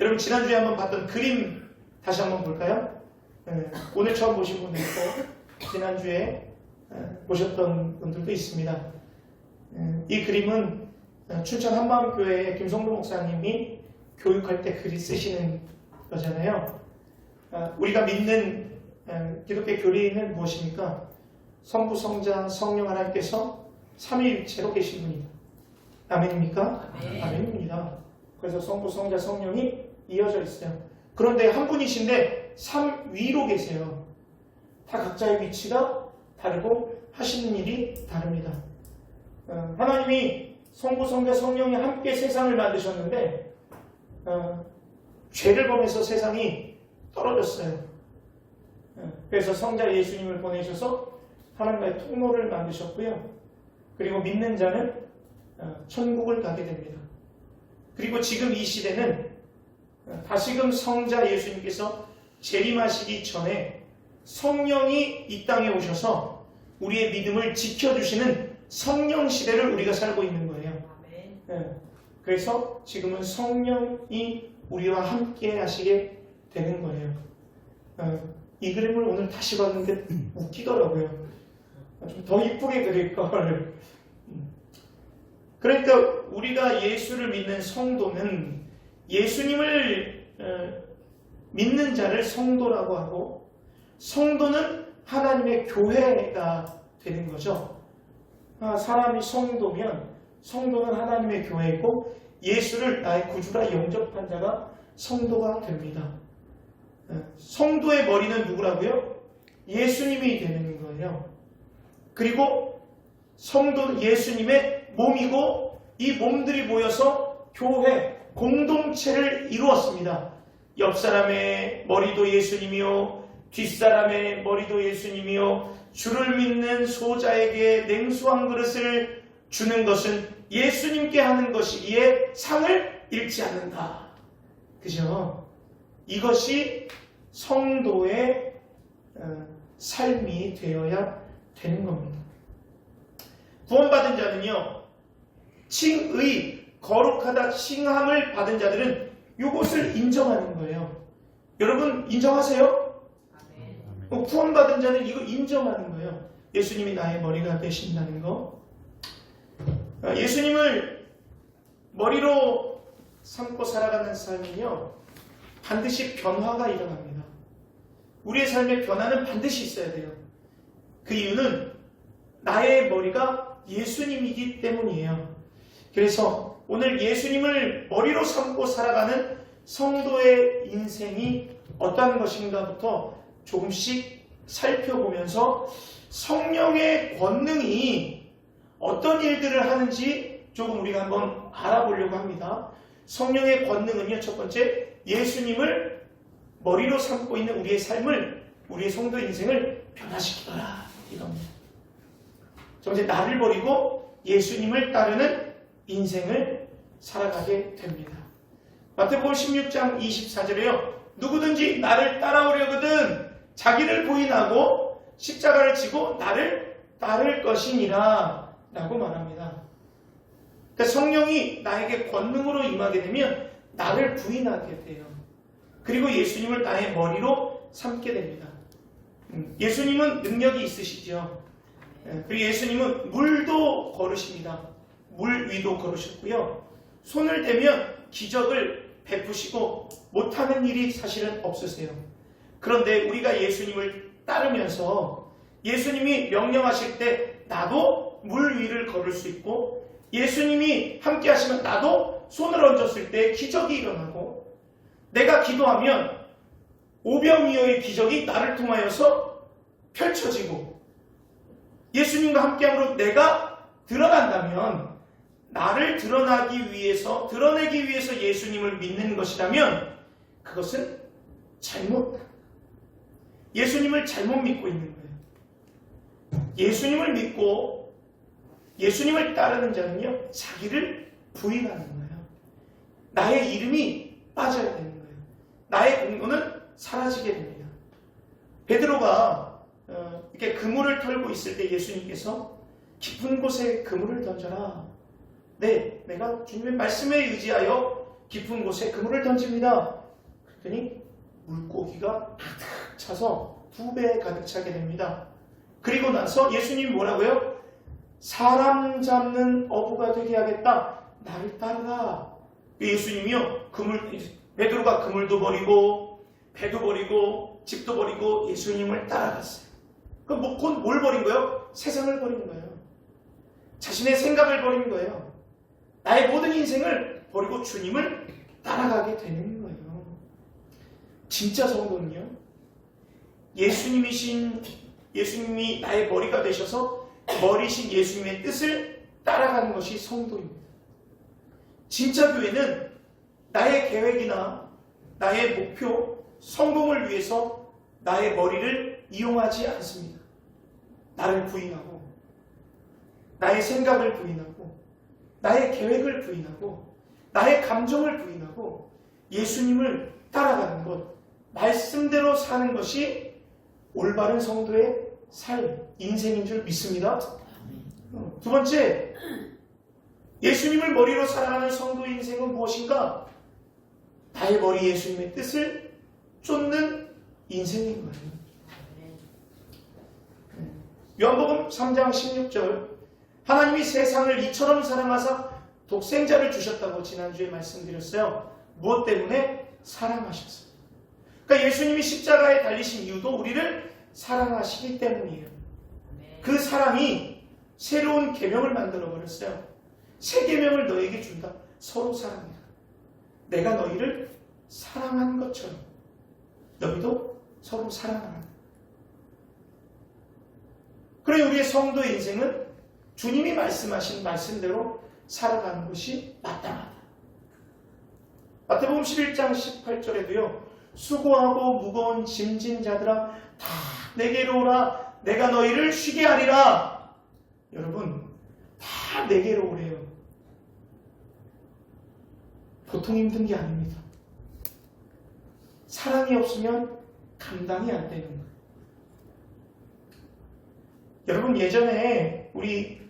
여러분 지난주에 한번 봤던 그림 다시 한번 볼까요? 오늘 처음 보신 분도 있고 지난주에 보셨던 분들도 있습니다. 이 그림은 춘천 한마음교회 김성도 목사님이 교육할 때 글을 쓰시는 거잖아요. 우리가 믿는 기독교 교리는 무엇입니까? 성부, 성자, 성령 하나님께서 삼위일체로 계신 분이다. 아멘입니까? 아멘. 아멘입니다. 그래서 성부, 성자, 성령이 이어져 있어요. 그런데 한 분이신데 삼위로 계세요. 다 각자의 위치가 다르고 하시는 일이 다릅니다. 하나님이 성부, 성자, 성령이 함께 세상을 만드셨는데 죄를 범해서 세상이 떨어졌어요. 그래서 성자 예수님을 보내셔서 하나님과의 통로를 만드셨고요. 그리고 믿는 자는 천국을 가게 됩니다. 그리고 지금 이 시대는 다시금 성자 예수님께서 재림하시기 전에 성령이 이 땅에 오셔서 우리의 믿음을 지켜주시는 성령 시대를 우리가 살고 있는 거예요. 그래서 지금은 성령이 우리와 함께 하시게 되는 거예요. 이 그림을 오늘 다시 봤는데 웃기더라고요. 좀 더 이쁘게 그릴 걸. 그러니까 우리가 예수를 믿는 성도는 예수님을 믿는 자를 성도라고 하고 성도는 하나님의 교회가 되는 거죠. 사람이 성도면 성도는 하나님의 교회이고 예수를 나의 구주라 영접한 자가 성도가 됩니다. 성도의 머리는 누구라고요? 예수님이 되는 거예요. 그리고 성도는 예수님의 몸이고 이 몸들이 모여서 교회, 공동체를 이루었습니다. 옆 사람의 머리도 예수님이요, 뒷사람의 머리도 예수님이요, 주를 믿는 소자에게 냉수 한 그릇을 주는 것은 예수님께 하는 것이기에 상을 잃지 않는다. 그죠? 이것이 성도의 삶이 되어야 되는 겁니다. 구원받은 자는요, 칭의, 거룩하다 칭함을 받은 자들은 이것을 인정하는 거예요. 여러분 인정하세요? 구원받은 자는 이거 인정하는 거예요. 예수님이 나의 머리가 되신다는 거. 예수님을 머리로 삼고 살아가는 삶은요, 반드시 변화가 일어납니다. 우리의 삶의 변화는 반드시 있어야 돼요. 그 이유는 나의 머리가 예수님이기 때문이에요. 그래서 오늘 예수님을 머리로 삼고 살아가는 성도의 인생이 어떤 것인가부터 조금씩 살펴보면서 성령의 권능이 어떤 일들을 하는지 조금 우리가 한번 알아보려고 합니다. 성령의 권능은요, 첫 번째, 예수님을 머리로 삼고 있는 우리의 삶을, 우리의 성도 인생을 변화시키더라, 이겁니다. 첫 번째, 나를 버리고 예수님을 따르는 인생을 살아가게 됩니다. 마태복음 16장 24절에요. 누구든지 나를 따라오려거든 자기를 부인하고 십자가를 지고 나를 따를 것이니라 라고 말합니다. 그러니까 성령이 나에게 권능으로 임하게 되면 나를 부인하게 돼요. 그리고 예수님을 나의 머리로 삼게 됩니다. 예수님은 능력이 있으시죠. 그리고 예수님은 물도 걸으십니다. 물 위도 걸으셨고요. 손을 대면 기적을 베푸시고 못하는 일이 사실은 없으세요. 그런데 우리가 예수님을 따르면서 예수님이 명령하실 때 나도 물 위를 걸을 수 있고 예수님이 함께 하시면 나도 손을 얹었을 때 기적이 일어나고 내가 기도하면 오병이어의 기적이 나를 통하여서 펼쳐지고 예수님과 함께함으로 내가 드러난다면 나를 드러내기 위해서 예수님을 믿는 것이라면 그것은 예수님을 잘못 믿고 있는 거예요. 예수님을 믿고 예수님을 따르는 자는요, 자기를 부인하는 거예요. 나의 이름이 빠져야 되는 거예요. 나의 공로는 사라지게 됩니다. 베드로가 이렇게 그물을 털고 있을 때 예수님께서 깊은 곳에 그물을 던져라. 네, 내가 주님의 말씀에 의지하여 깊은 곳에 그물을 던집니다. 그랬더니 물고기가 가득 차서 2배 가득 차게 됩니다. 그리고 나서 예수님이 뭐라고요? 사람 잡는 어부가 되게 하겠다. 나를 따르라. 예수님이요, 베드로가 그물도 버리고 배도 버리고 집도 버리고 예수님을 따라갔어요. 그럼 곧 뭘 버린 거예요? 세상을 버린 거예요. 자신의 생각을 버린 거예요. 나의 모든 인생을 버리고 주님을 따라가게 되는 거예요. 진짜 성도는요, 예수님이 나의 머리가 되셔서 머리신 예수님의 뜻을 따라가는 것이 성도입니다. 진짜 교회는 나의 계획이나 나의 목표, 성공을 위해서 나의 머리를 이용하지 않습니다. 나를 부인하고, 나의 생각을 부인하고, 나의 계획을 부인하고, 나의 감정을 부인하고 예수님을 따라가는 것, 말씀대로 사는 것이 올바른 성도의 삶, 인생인 줄 믿습니다. 두 번째, 예수님을 머리로 살아가는 성도의 인생은 무엇인가? 나의 머리 예수님의 뜻을 쫓는 인생인 거예요. 요한복음 3장 16절, 하나님이 세상을 이처럼 사랑하사 독생자를 주셨다고 지난주에 말씀드렸어요. 무엇 때문에? 사랑하셨어요. 그러니까 예수님이 십자가에 달리신 이유도 우리를 사랑하시기 때문이에요. 그 사랑이 새로운 계명을 만들어 버렸어요. 새 계명을 너에게 준다. 서로 사랑해라. 내가 너희를 사랑한 것처럼 너희도 서로 사랑하라. 그래, 우리의 성도의 인생은 주님이 말씀하신 말씀대로 살아가는 것이 마땅하다. 마태복음 11장 18절에도요. 수고하고 무거운 짐진 자들아 다 내게로 오라. 내가 너희를 쉬게 하리라. 여러분, 다 내게로 오래요. 보통 힘든 게 아닙니다. 사랑이 없으면 감당이 안 되는 거예요. 여러분, 예전에 우리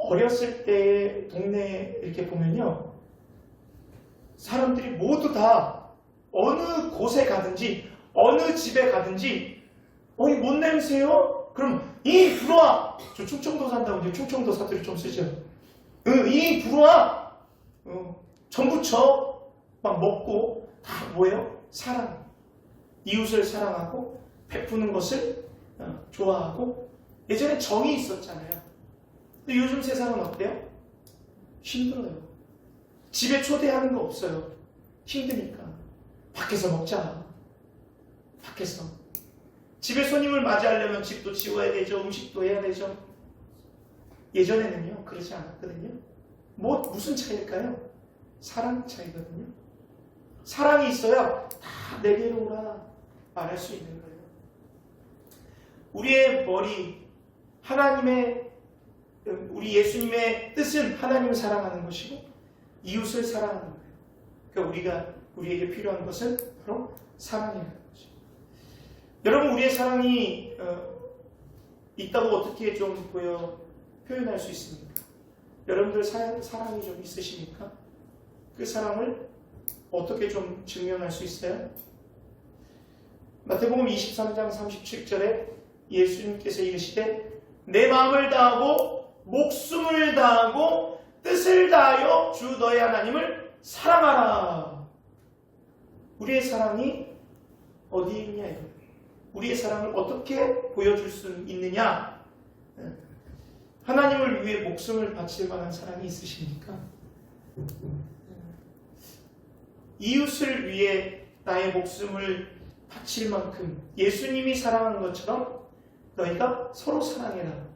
어렸을 때 동네 이렇게 보면요, 사람들이 모두 다 어느 곳에 가든지 어느 집에 가든지 못 냄새요? 그럼 이 들어와. 저 충청도 산다고 이제 충청도 사투리 좀 쓰죠. 이 들어와. 전부쳐 막 먹고 다 뭐예요? 사랑. 이웃을 사랑하고 베푸는 것을 좋아하고. 예전에 정이 있었잖아요. 근데 요즘 세상은 어때요? 힘들어요. 집에 초대하는 거 없어요. 힘드니까. 밖에서 먹자. 밖에서. 집에 손님을 맞이하려면 집도 치워야 되죠. 음식도 해야 되죠. 예전에는요, 그러지 않았거든요. 무슨 차이일까요? 사랑 차이거든요. 사랑이 있어야 다 내게로 오라 말할 수 있는 거예요. 우리의 머리, 우리 예수님의 뜻은 하나님을 사랑하는 것이고 이웃을 사랑하는 거예요. 그러니까 우리에게 필요한 것은 바로 사랑이라는 거죠. 여러분, 우리의 사랑이 있다고 어떻게 좀 표현할 수 있습니까? 여러분들 사랑이 좀 있으십니까? 그 사랑을 어떻게 좀 증명할 수 있어요? 마태복음 23장 37절에 예수님께서 이르시되 내 마음을 다하고 목숨을 다하고 뜻을 다하여 주 너의 하나님을 사랑하라. 우리의 사랑이 어디에 있냐? 우리의 사랑을 어떻게 보여줄 수 있느냐? 하나님을 위해 목숨을 바칠 만한 사랑이 있으십니까? 이웃을 위해 나의 목숨을 바칠 만큼 예수님이 사랑하는 것처럼 너희가 서로 사랑해라.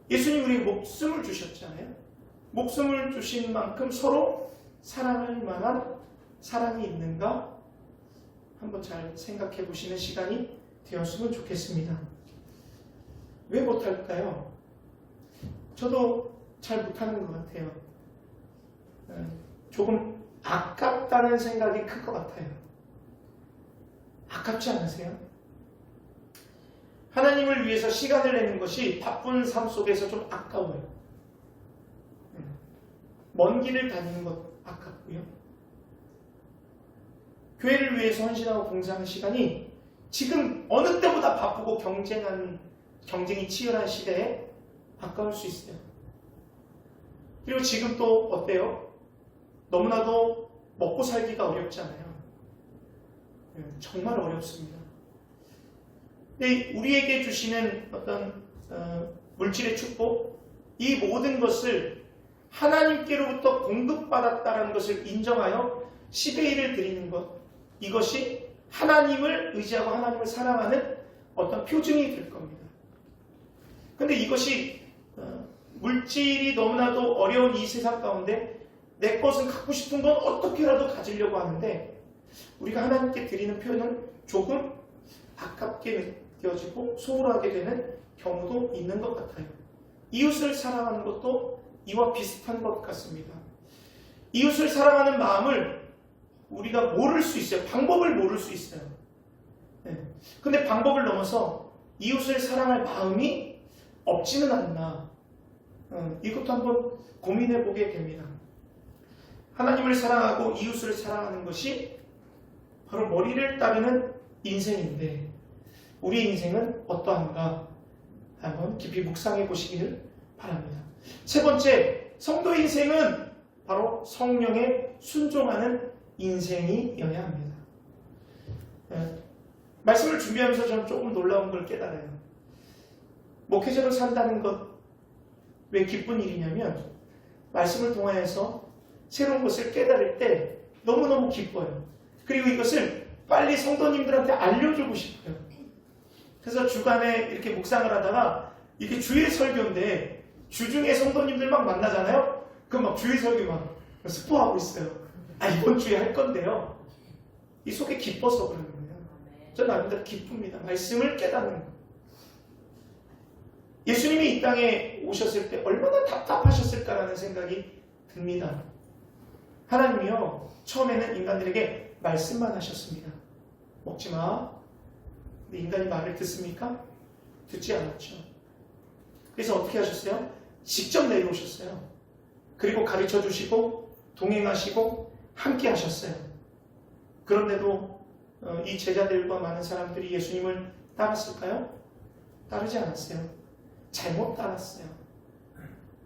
예수님 우리에게 목숨을 주셨잖아요. 목숨을 주신 만큼 서로 사랑할 만한 사랑이 있는가? 한번 잘 생각해 보시는 시간이 되었으면 좋겠습니다. 왜 못할까요? 저도 잘 못하는 것 같아요. 조금 아깝다는 생각이 클 것 같아요. 아깝지 않으세요? 하나님을 위해서 시간을 내는 것이 바쁜 삶 속에서 좀 아까워요. 먼 길을 다니는 것 아깝고요. 교회를 위해서 헌신하고 봉사하는 시간이 지금 어느 때보다 바쁘고 경쟁이 치열한 시대에 가까울 수 있어요. 그리고 지금 또 어때요? 너무나도 먹고 살기가 어렵잖아요. 정말 어렵습니다. 근데 우리에게 주시는 어떤 물질의 축복, 이 모든 것을 하나님께로부터 공급받았다는 것을 인정하여 10의 1을 드리는 것, 이것이 하나님을 의지하고 하나님을 사랑하는 어떤 표징이 될 겁니다. 근데 이것이 물질이 너무나도 어려운 이 세상 가운데 내 것은 갖고 싶은 건 어떻게라도 가지려고 하는데 우리가 하나님께 드리는 표현은 조금 아깝게 느껴지고 소홀하게 되는 경우도 있는 것 같아요. 이웃을 사랑하는 것도 이와 비슷한 것 같습니다. 이웃을 사랑하는 마음을 우리가 모를 수 있어요. 방법을 모를 수 있어요. 근데 방법을 넘어서 이웃을 사랑할 마음이 없지는 않나. 이것도 한번 고민해 보게 됩니다. 하나님을 사랑하고 이웃을 사랑하는 것이 바로 머리를 따르는 인생인데 우리의 인생은 어떠한가 한번 깊이 묵상해 보시기를 바랍니다. 세 번째, 성도 인생은 바로 성령에 순종하는 인생이어야 합니다. 말씀을 준비하면서 저는 조금 놀라운 걸 깨달아요. 목회자로 산다는 것 왜 기쁜 일이냐면 말씀을 통하여서 새로운 것을 깨달을 때 너무너무 기뻐요. 그리고 이것을 빨리 성도님들한테 알려주고 싶어요. 그래서 주간에 이렇게 묵상을 하다가 이게 주일 설교인데 주중에 성도님들 막 만나잖아요. 그럼 막 주일 설교 막 스포하고 있어요. 이번 주에 할 건데요. 이 속에 기뻐서 그러는 거예요. 저는 아름답게 기쁩니다. 말씀을 깨닫는 거. 예수님이 이 땅에 오셨을 때 얼마나 답답하셨을까라는 생각이 듭니다. 하나님이요, 처음에는 인간들에게 말씀만 하셨습니다. 먹지 마. 근데 인간이 말을 듣습니까? 듣지 않았죠. 그래서 어떻게 하셨어요? 직접 내려오셨어요. 그리고 가르쳐 주시고 동행하시고 함께 하셨어요. 그런데도 이 제자들과 많은 사람들이 예수님을 따랐을까요? 따르지 않았어요. 잘못 따랐어요.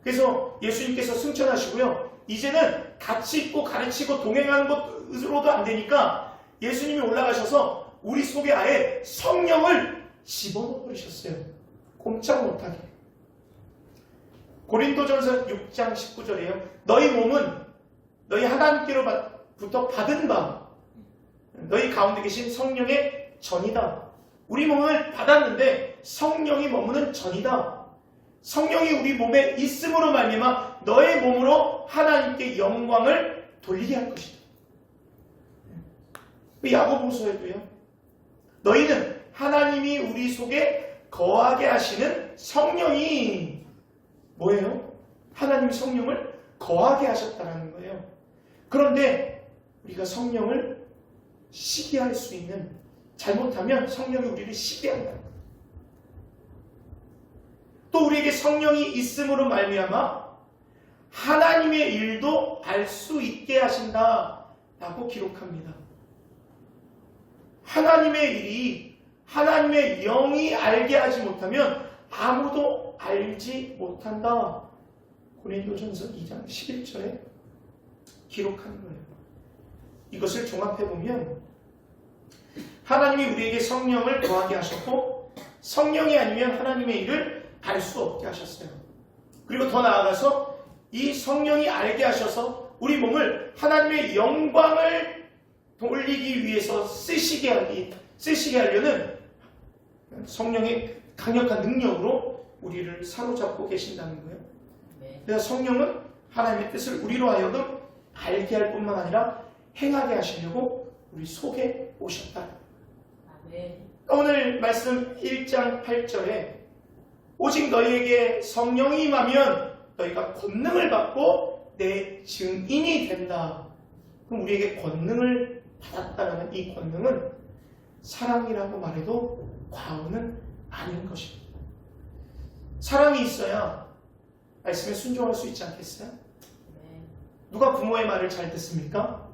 그래서 예수님께서 승천하시고요. 이제는 같이 있고 가르치고 동행하는 것으로도 안 되니까 예수님이 올라가셔서 우리 속에 아예 성령을 집어넣어 버리셨어요. 꼼짝 못하게. 고린도전서 6장 19절에요. 너희 몸은 너희 하나님께로부터 받은 바 너희 가운데 계신 성령의 전이다. 우리 몸을 받았는데 성령이 머무는 전이다. 성령이 우리 몸에 있음으로 말미암아 너의 몸으로 하나님께 영광을 돌리게 할 것이다. 야고보서에도요. 너희는 하나님이 우리 속에 거하게 하시는 성령이 뭐예요? 하나님이 성령을 거하게 하셨다는 거예요. 그런데 우리가 성령을 시기할 수 있는, 잘못하면 성령이 우리를 시기한다. 또 우리에게 성령이 있음으로 말미암아 하나님의 일도 알 수 있게 하신다라고 기록합니다. 하나님의 일이 하나님의 영이 알게 하지 못하면 아무도 알지 못한다. 고린도전서 2장 11절에 기록하는 거예요. 이것을 종합해보면 하나님이 우리에게 성령을 거하게 하셨고 성령이 아니면 하나님의 일을 알 수 없게 하셨어요. 그리고 더 나아가서 이 성령이 알게 하셔서 우리 몸을 하나님의 영광을 돌리기 위해서 쓰시게 하려는 성령의 강력한 능력으로 우리를 사로잡고 계신다는 거예요. 그래서 성령은 하나님의 뜻을 우리로 하여금 알게 할 뿐만 아니라 행하게 하시려고 우리 속에 오셨다. 오늘 말씀 1장 8절에 오직 너희에게 성령이 임하면 너희가 권능을 받고 내 증인이 된다. 그럼 우리에게 권능을 받았다는 이 권능은 사랑이라고 말해도 과언은 아닌 것입니다. 사랑이 있어야 말씀에 순종할 수 있지 않겠어요? 누가 부모의 말을 잘 듣습니까?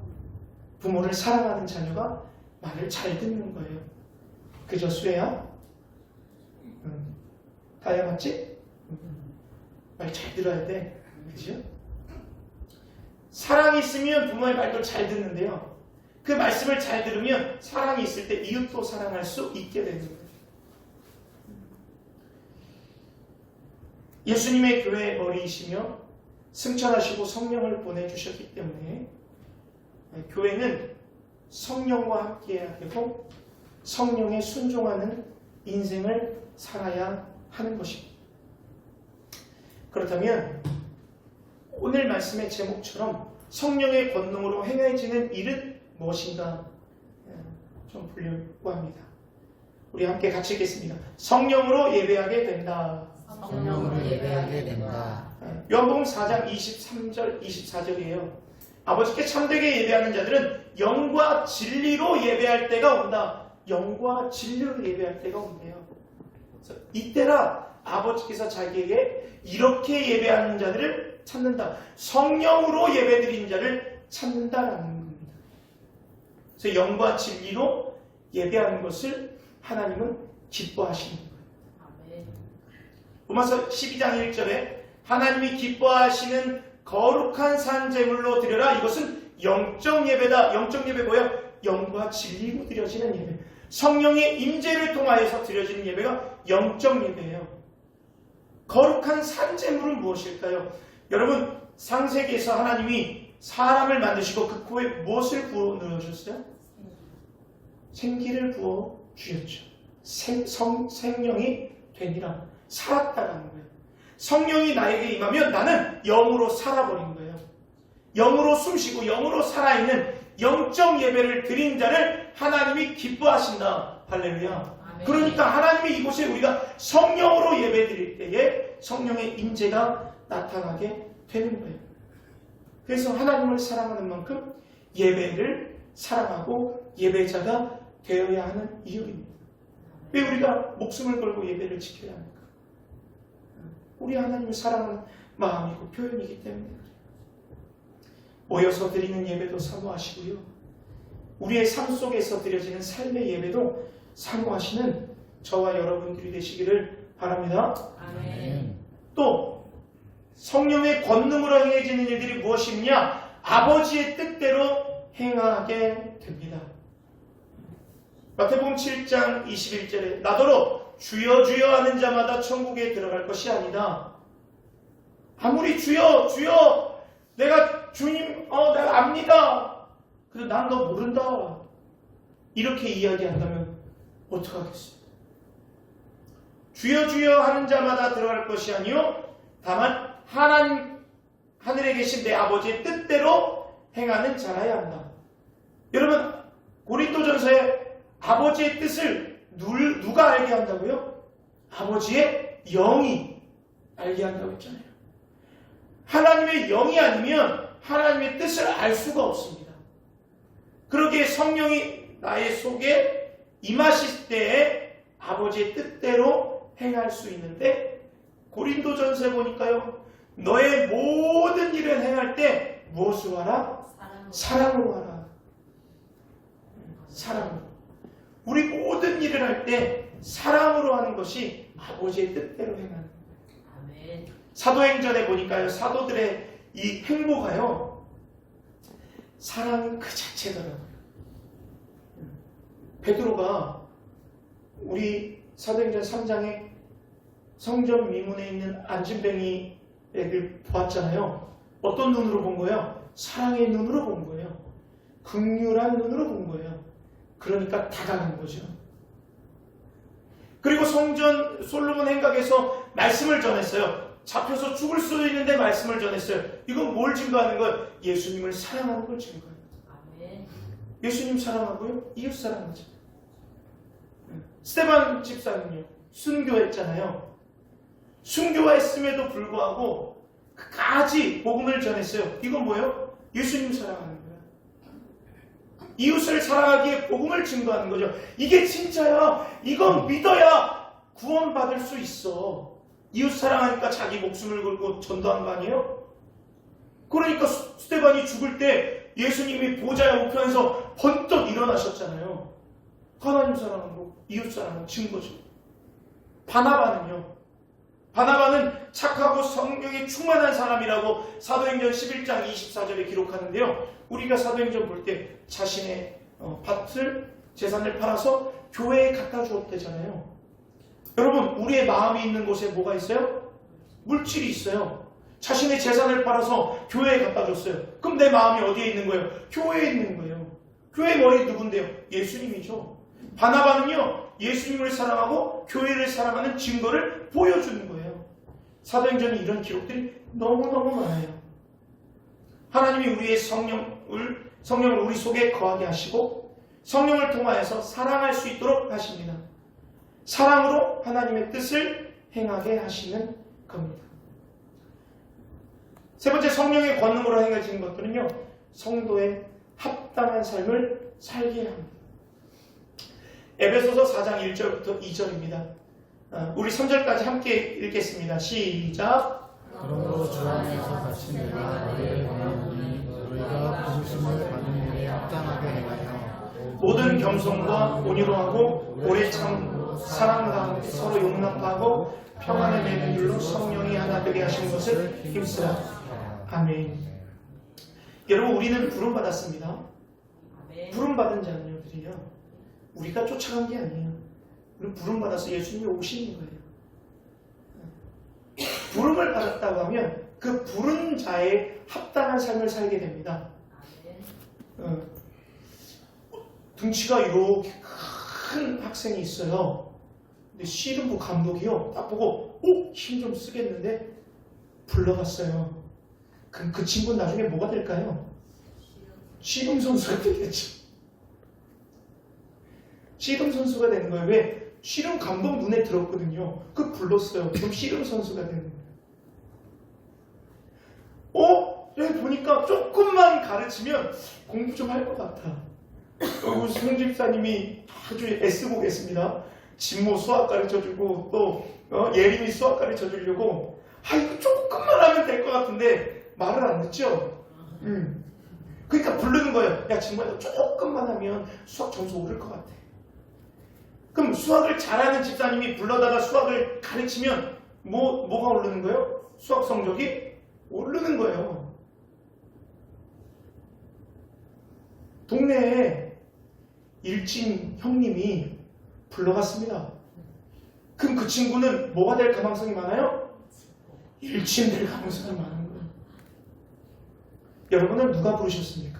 부모를 사랑하는 자녀가 말을 잘 듣는 거예요. 그죠, 수혜야? 다야 맞지? 말 잘 들어야 돼. 그죠? 사랑이 있으면 부모의 말도 잘 듣는데요. 그 말씀을 잘 들으면 사랑이 있을 때 이웃도 사랑할 수 있게 되는 거예요. 예수님의 교회의 머리이시며 승천하시고 성령을 보내주셨기 때문에 교회는 성령과 함께해야 되고 성령에 순종하는 인생을 살아야 하는 것입니다. 그렇다면 오늘 말씀의 제목처럼 성령의 권능으로 행해지는 일은 무엇인가 좀 보려고 합니다. 우리 함께 같이 읽겠습니다. 성령으로 예배하게 된다. 성령으로 예배하게 된다. 요한복음 4장 23절 24절이에요. 아버지께 참되게 예배하는 자들은 영과 진리로 예배할 때가 온다. 영과 진리로 예배할 때가 온대요. 그래서 이때라 아버지께서 자기에게 이렇게 예배하는 자들을 찾는다. 성령으로 예배드린 자를 찾는다라는 겁니다. 그래서 영과 진리로 예배하는 것을 하나님은 기뻐하시는 거예요. 로마서 12장 1절에 하나님이 기뻐하시는 거룩한 산 제물로 드려라. 이것은 영적 예배다. 영적 예배 뭐예요? 영과 진리로 드려지는 예배. 성령의 임재를 통하여서 드려지는 예배가 영적 예배예요. 거룩한 산 제물은 무엇일까요? 여러분, 창세기에서 하나님이 사람을 만드시고 그 코에 무엇을 부어 넣으셨어요? 생기를 부어 주셨죠. 생명이 되니라. 살았다라는 거예요. 성령이 나에게 임하면 나는 영으로 살아버린 거예요. 영으로 숨쉬고 영으로 살아있는 영적 예배를 드린 자를 하나님이 기뻐하신다. 할렐루야. 아멘. 그러니까 하나님이 이곳에 우리가 성령으로 예배 드릴 때에 성령의 임재가 나타나게 되는 거예요. 그래서 하나님을 사랑하는 만큼 예배를 사랑하고 예배자가 되어야 하는 이유입니다. 왜 우리가 목숨을 걸고 예배를 지켜야 합니까? 우리 하나님을 사랑하는 마음이고 표현이기 때문에 그래요. 모여서 드리는 예배도 사모하시고요. 우리의 삶 속에서 드려지는 삶의 예배도 사모하시는 저와 여러분들이 되시기를 바랍니다. 아멘. 또 성령의 권능으로 행해지는 일들이 무엇이냐? 아버지의 뜻대로 행하게 됩니다. 마태복음 7장 21절에 나더러 주여 주여 하는 자마다 천국에 들어갈 것이 아니다. 아무리 주여 주여 내가 주님 내가 압니다. 그래도 난 너 모른다. 이렇게 이야기한다면 어떡하겠습니까? 주여 주여 하는 자마다 들어갈 것이 아니요 다만 하나님 하늘에 계신 내 아버지의 뜻대로 행하는 자라야 한다. 여러분, 고린도전서에 아버지의 뜻을 누가 알게 한다고요? 아버지의 영이 알게 한다고 했잖아요. 하나님의 영이 아니면 하나님의 뜻을 알 수가 없습니다. 그러기에 성령이 나의 속에 임하실 때에 아버지의 뜻대로 행할 수 있는데, 고린도전서에 보니까요, 너의 모든 일을 행할 때 무엇으로 하라? 사랑으로 하라. 사랑으로. 우리 모든 일을 할 때 사랑으로 하는 것이 아버지의 뜻대로 행하는 거예요. 사도행전에 보니까요, 사도들의 이 행보가요, 사랑은 그 자체더라고요. 베드로가 우리 사도행전 3장에 성전 미문에 있는 안진뱅이를 보았잖아요. 어떤 눈으로 본 거예요? 사랑의 눈으로 본 거예요. 긍휼한 눈으로 본 거예요. 그러니까 다가간 거죠. 그리고 성전 솔로몬 행각에서 말씀을 전했어요. 잡혀서 죽을 수도 있는데 말씀을 전했어요. 이건 뭘 증거하는 거예요? 예수님을 사랑하는 걸 증거해요. 예수님 사랑하고요, 이웃 사랑하죠. 스데반 집사는요, 순교했잖아요. 순교했음에도 불구하고 끝까지 복음을 전했어요. 이건 뭐예요? 예수님 사랑하는 거예요. 이웃을 사랑하기에 복음을 증거하는 거죠. 이게 진짜야. 이건 믿어야 구원받을 수 있어. 이웃 사랑하니까 자기 목숨을 걸고 전도한 거 아니에요? 그러니까 스데반이 죽을 때 예수님이 보좌의 우편에서 번떡 일어나셨잖아요. 하나님 사랑으로 이웃 사랑으로 증거죠. 바나바는요. 바나바는 착하고 성령에 충만한 사람이라고 사도행전 11장 24절에 기록하는데요. 우리가 사도행전 볼 때 자신의 밭을 재산을 팔아서 교회에 갖다 주었대잖아요. 여러분, 우리의 마음이 있는 곳에 뭐가 있어요? 물질이 있어요. 자신의 재산을 팔아서 교회에 갖다 줬어요. 그럼 내 마음이 어디에 있는 거예요? 교회에 있는 거예요. 교회 머리 누군데요? 예수님이죠. 바나바는요, 예수님을 사랑하고 교회를 사랑하는 증거를 보여주는 거예요. 사도행전에 이런 기록들이 너무너무 많아요. 하나님이 우리의 성령을 우리 속에 거하게 하시고 성령을 통하여서 사랑할 수 있도록 하십니다. 사랑으로 하나님의 뜻을 행하게 하시는 겁니다. 세 번째, 성령의 권능으로 행해지는 것들은요, 성도의 합당한 삶을 살게 합니다. 에베소서 4장 1절부터 2절입니다. 우리 3절까지 함께 읽겠습니다. 시작. 그러므로 주 안에서 갇힌 내가 너희를 권하노니 너희가 부르심을 받은 일에 합당하게 행하여 모든 겸손과 온유로 하고 오래 참고 사랑 가운데 서로 용납하고 평안을 맺는 줄로 성령이 하나 되게 하신 것을 힘쓰라. 아멘. 여러분, 우리는 부름받았습니다. 부름받은 자녀들이요, 우리가 쫓아간 게 아니에요. 우리는 부름받아서 예수님이 오시는 거예요. 부름을 받았다고 하면 그 부른 자의 합당한 삶을 살게 됩니다. 등치가 이렇게 큰 학생이 있어요. 근데 씨름부 감독이요, 딱 보고 힘 좀 쓰겠는데 불러갔어요. 그럼 그 친구는 나중에 뭐가 될까요? 씨름 선수가 되겠죠. 씨름 선수가 되는 거예요. 왜? 씨름 감독 눈에 들었거든요. 그 불렀어요. 그럼 씨름 선수가 되는 거예요. 여기 보니까 조금만 가르치면 공부 좀 할 것 같아. 우리 송 집사님이 아주 애쓰고 계십니다. 진모 수학 가르쳐주고 또 예림이 수학 가르쳐주려고 이거 조금만 하면 될 것 같은데 말을 안 듣죠? 그러니까 부르는 거예요. 야, 진모야, 조금만 하면 수학 점수 오를 것 같아. 그럼 수학을 잘하는 집사님이 불러다가 수학을 가르치면 뭐가 오르는 거예요? 수학 성적이 오르는 거예요. 동네에 일진 형님이 불러갔습니다. 그럼 그 친구는 뭐가 될 가능성이 많아요? 일진 될 가능성이 많은 거예요. 여러분은 누가 부르셨습니까?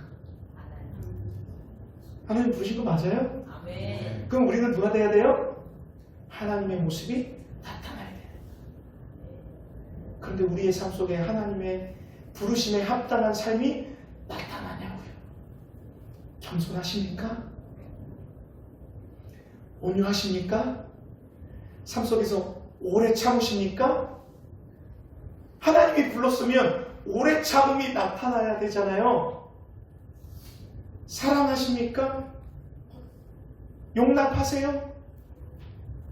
하나님 부르신 거 맞아요? 아멘. 그럼 우리는 누가 돼야 돼요? 하나님의 모습이 나타나야 돼요. 그런데 우리의 삶 속에 하나님의 부르심에 합당한 삶이 나타나냐고요. 겸손하십니까? 온유하십니까? 삶 속에서 오래 참으십니까? 하나님이 불렀으면 오래 참음이 나타나야 되잖아요. 사랑하십니까? 용납하세요?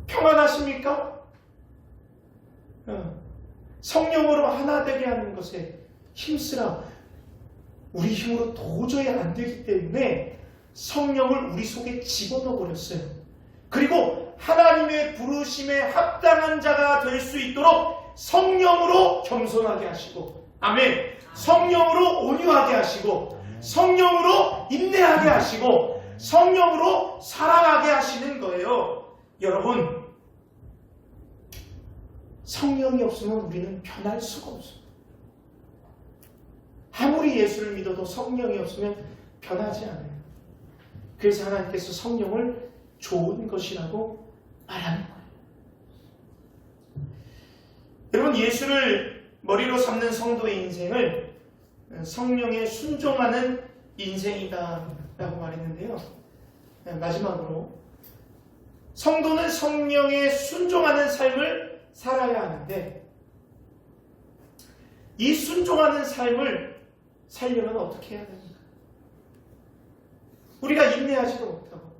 평안하십니까? 성령으로 하나 되게 하는 것에 힘쓰라. 우리 힘으로 도저히 안 되기 때문에 성령을 우리 속에 집어넣어 버렸어요. 그리고 하나님의 부르심에 합당한 자가 될 수 있도록 성령으로 겸손하게 하시고, 아멘. 성령으로 온유하게 하시고, 성령으로 인내하게 하시고, 성령으로 사랑하게 하시는 거예요. 여러분, 성령이 없으면 우리는 변할 수가 없어요. 아무리 예수를 믿어도 성령이 없으면 변하지 않아요. 그래서 하나님께서 성령을 좋은 것이라고 말하는 거예요. 여러분, 예수를 머리로 삼는 성도의 인생을 성령에 순종하는 인생이다 라고 말했는데요. 마지막으로, 성도는 성령에 순종하는 삶을 살아야 하는데, 이 순종하는 삶을 살려면 어떻게 해야 됩니까? 우리가 인내하지도 못하고,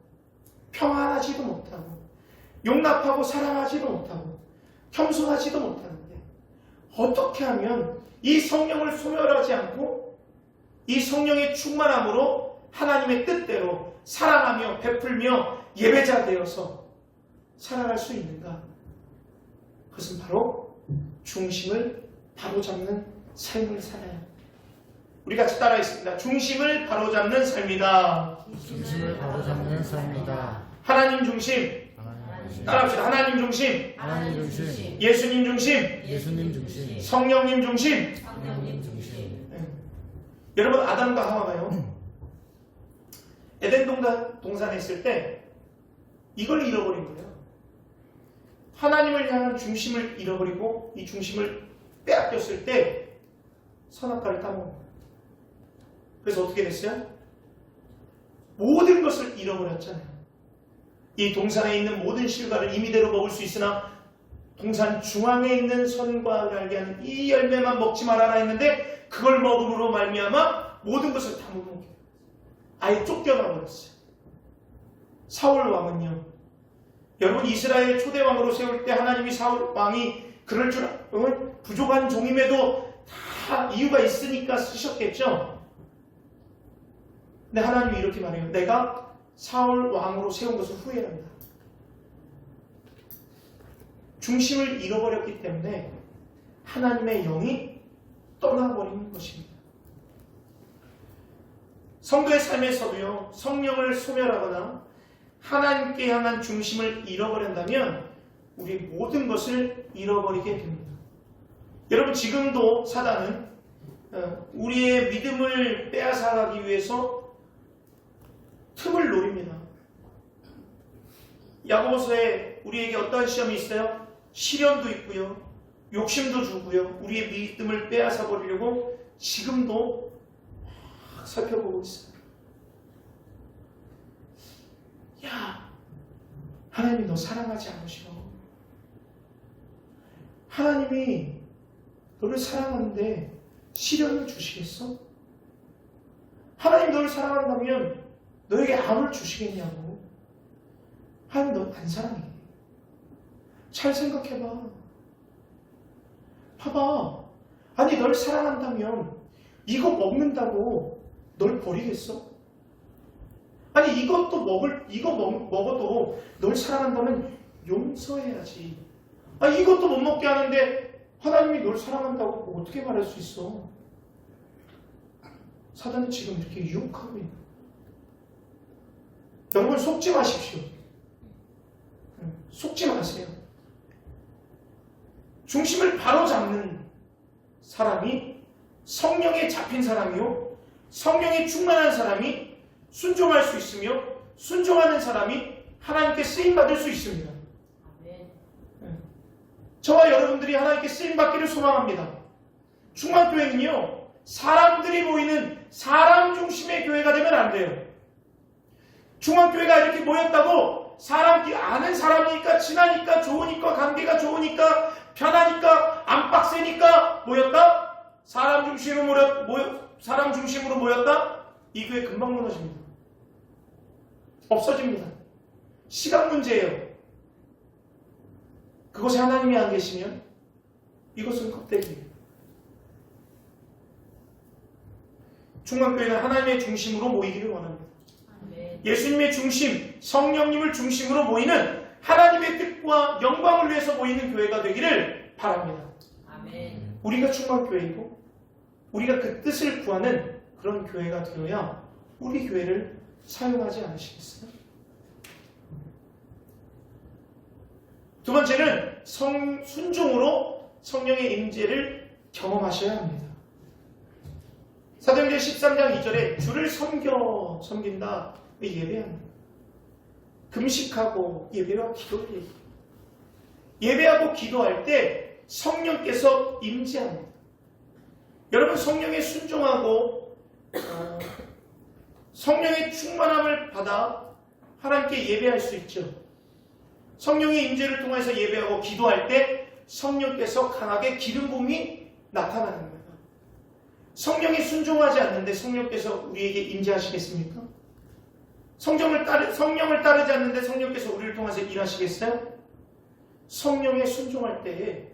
평안하지도 못하고, 용납하고 사랑하지도 못하고, 겸손하지도 못하는데, 어떻게 하면 이 성령을 소멸하지 않고 이 성령의 충만함으로 하나님의 뜻대로 사랑하며 베풀며 예배자 되어서 살아갈 수 있는가? 그것은 바로 중심을 바로잡는 삶을 살아요. 우리 같이 따라하겠습니다. 중심을 바로잡는 삶이다. 중심을 바로잡는 삶이다. 하나님 중심. 따라합시다. 하나님 중심. 하나님 중심, 예수님 중심. 예수님 중심, 성령님 중심. 성령님 중심. 여러분, 아담과 하와가요, 에덴 동산에 있을 때 이걸 잃어버린 거예요. 하나님을 향한 중심을 잃어버리고 이 중심을 빼앗겼을 때 선악과를 따먹은 거예요. 그래서 어떻게 됐어요? 모든 것을 잃어버렸잖아요. 이 동산에 있는 모든 실과를 임의대로 먹을 수 있으나 동산 중앙에 있는 선과 알게 하는 이 열매만 먹지 말아라 했는데 그걸 먹음으로 말미암아 모든 것을 다 못 먹게 돼요. 아예 쫓겨나 버렸어요. 사울 왕은요, 여러분, 이스라엘 초대 왕으로 세울 때 하나님이 사울 왕이 그럴 줄 부족한 종임에도 다 이유가 있으니까 쓰셨겠죠. 근데 하나님이 이렇게 말해요. 내가 사울 왕으로 세운 것을 후회한다. 중심을 잃어버렸기 때문에 하나님의 영이 떠나버리는 것입니다. 성도의 삶에서도요, 성령을 소멸하거나 하나님께 향한 중심을 잃어버린다면 우리 모든 것을 잃어버리게 됩니다. 여러분, 지금도 사단은 우리의 믿음을 빼앗아가기 위해서 틈을 노립니다. 야고보서에 우리에게 어떠한 시험이 있어요? 시련도 있고요, 욕심도 주고요, 우리의 믿음을 빼앗아 버리려고 지금도 막 살펴보고 있어요. 야, 하나님이 너 사랑하지 않으셔. 하나님이 너를 사랑하는데 시련을 주시겠어? 하나님 너를 사랑한다면 너에게 암을 주시겠냐고. 하나님 너 안 사랑해. 잘 생각해봐. 봐봐. 아니, 널 사랑한다면 이거 먹는다고 널 버리겠어? 아니, 이거 먹어도 널 사랑한다면 용서해야지. 아니, 이것도 못 먹게 하는데 하나님이 널 사랑한다고 뭐 어떻게 말할 수 있어? 사단은 지금 이렇게 유혹하고 있는. 여러분, 속지 마십시오. 속지 마세요. 중심을 바로잡는 사람이 성령에 잡힌 사람이요, 성령에 충만한 사람이 순종할 수 있으며 순종하는 사람이 하나님께 쓰임받을 수 있습니다. 저와 여러분들이 하나님께 쓰임받기를 소망합니다. 충만교회는요, 사람들이 모이는 사람 중심의 교회가 되면 안 돼요. 중앙교회가 이렇게 모였다고 아는 사람이니까, 친하니까, 좋으니까, 관계가 좋으니까, 편하니까, 안 빡세니까 모였다? 사람 중심으로 모였다? 이 교회 금방 무너집니다. 없어집니다. 시간 문제예요. 그곳에 하나님이 안 계시면 이것은 껍데기예요. 중앙교회는 하나님의 중심으로 모이기를 원합니다. 예수님의 중심, 성령님을 중심으로 모이는 하나님의 뜻과 영광을 위해서 모이는 교회가 되기를 바랍니다. 아멘. 우리가 충만교회이고 우리가 그 뜻을 구하는 그런 교회가 되어야 우리 교회를 사용하지 않으시겠어요? 두 번째는 순종으로 성령의 임재를 경험하셔야 합니다. 사도행전 13장 2절에 주를 섬긴다, 예배합니다. 금식하고 예배와 기도를 해요. 예배하고 기도할 때 성령께서 임재합니다. 여러분, 성령에 순종하고 성령의 충만함을 받아 하나님께 예배할 수 있죠. 성령의 임재를 통해서 예배하고 기도할 때 성령께서 강하게 기름 부음이 나타나는 겁니다. 성령에 순종하지 않는데 성령께서 우리에게 임재하시겠습니까? 성령을 따르지 않는데 성령께서 우리를 통해서 일하시겠어요? 성령에 순종할 때에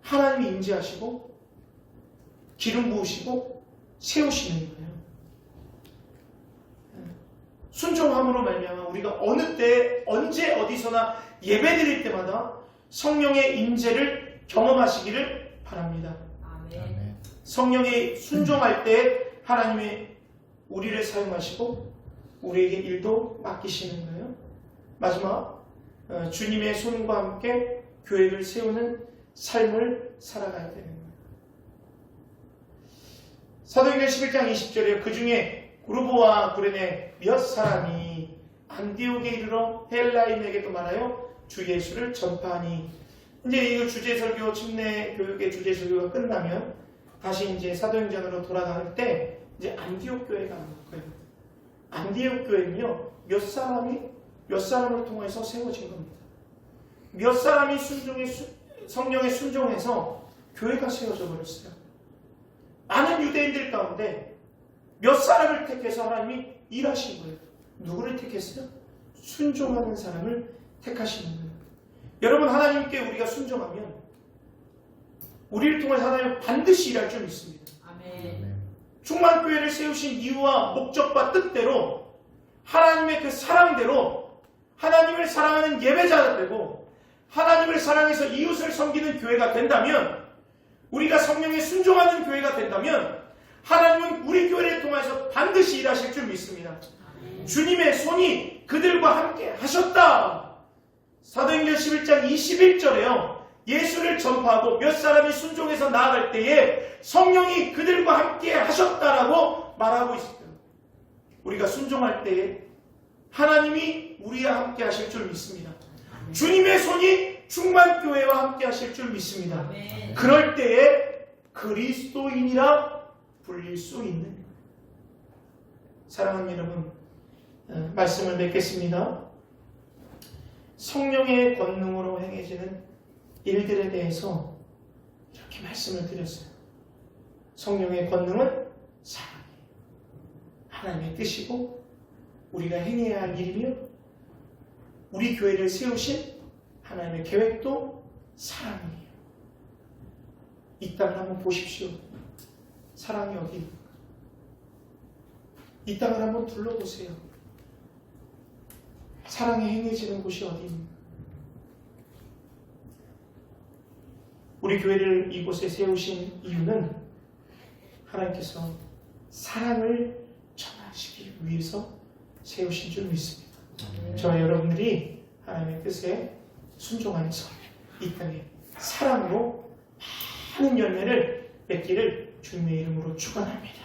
하나님이 임재하시고 기름 부으시고 세우시는 거예요. 순종함으로 말미암아 우리가 어느 때 언제 어디서나 예배드릴 때마다 성령의 임재를 경험하시기를 바랍니다. 아멘. 성령이 순종할 때 하나님의 우리를 사용하시고 우리에게 일도 맡기시는 거예요. 마지막 주님의 손과 함께 교회를 세우는 삶을 살아가야 되는 거예요. 사도행전 11장 20절에 그 중에 구르보와 구레네 몇 사람이 안디옥에 이르러 헬라인에게도 말하여 주 예수를 전파하니, 이제 이 주제설교 침례 교육의 주제설교가 끝나면 다시 이제 사도행전으로 돌아갈 때 이제 안디옥 교회가 나올 거예요. 안디옥 교회는요 몇 사람을 통해서 세워진 겁니다. 몇 사람이 성령에 순종해서 교회가 세워져 버렸어요. 많은 유대인들 가운데 몇 사람을 택해서 하나님이 일하신 거예요. 누구를 택했어요? 순종하는 사람을 택하시는 거예요. 여러분, 하나님께 우리가 순종하면 우리를 통해 하나님은 반드시 일할 줄 믿습니다. 아멘. 충만교회를 세우신 이유와 목적과 뜻대로 하나님의 그 사랑대로 하나님을 사랑하는 예배자가 되고 하나님을 사랑해서 이웃을 섬기는 교회가 된다면, 우리가 성령에 순종하는 교회가 된다면 하나님은 우리 교회를 통해서 반드시 일하실 줄 믿습니다. 주님의 손이 그들과 함께 하셨다. 사도행전 11장 21절에요. 예수를 전파하고 몇 사람이 순종해서 나아갈 때에 성령이 그들과 함께 하셨다라고 말하고 있어요. 우리가 순종할 때에 하나님이 우리와 함께 하실 줄 믿습니다. 주님의 손이 충만교회와 함께 하실 줄 믿습니다. 아멘. 그럴 때에 그리스도인이라 불릴 수 있는 거예요. 사랑하는 여러분, 말씀을 맺겠습니다. 성령의 권능으로 행해지는 일들에 대해서 이렇게 말씀을 드렸어요. 성령의 권능은 사랑이에요. 하나님의 뜻이고 우리가 행해야 할 일이며 우리 교회를 세우신 하나님의 계획도 사랑이에요. 이 땅을 한번 보십시오. 사랑이 어디? 이 땅을 한번 둘러보세요. 사랑이 행해지는 곳이 어디입니까? 우리 교회를 이곳에 세우신 이유는 하나님께서 사랑을 전하시기 위해서 세우신 줄 믿습니다. 저와 여러분들이 하나님의 뜻에 순종하면서 이 땅에 사랑으로 많은 열매를 맺기를 주님의 이름으로 축원합니다.